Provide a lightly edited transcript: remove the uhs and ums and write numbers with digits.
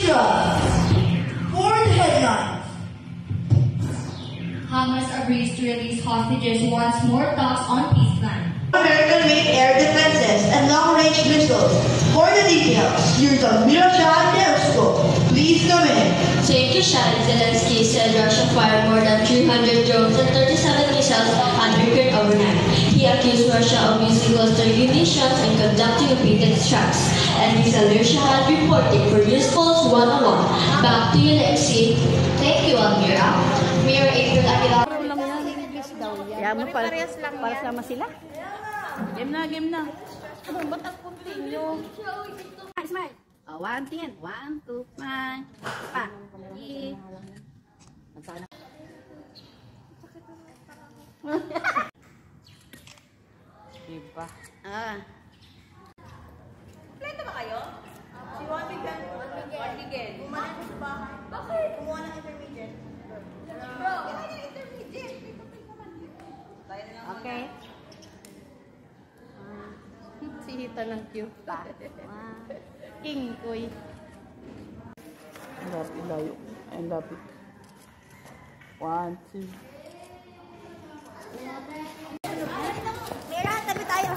Extra! Foreign headlines. Hamas agrees to release hostages once more talks on peace plan. American-made air defenses and long-range missiles. For the details, here's Amira Shah Telescope. Please come in. Thank you, Shah. Zelensky said Russia fired more than 300 drones and 37 missiles on Ukraine overnight. He accused Russia of using cluster munitions and conducting repeated strikes. And Ms. Alicia had reporting for News Pulse 101. Back to you, Lexi. Thank you, Almira. Mayor April Aguilar. Kaya mo para sama sila? Game na, game na. Ano, ba't ang continue? Smile. Oh, 1, 10. 1, 2, 1. Pa. Diba? Pleta ba kayo? Si Juan Miguel. Juan Miguel. Kumain ko sa bahay. Bakit? Kumuha ng intermediate. Bro, kailangan yung intermediate. Okay. Si Hita ng cute pa. King Koy. Ilayo. I love it. 1, 2. Mira, tabi tayo.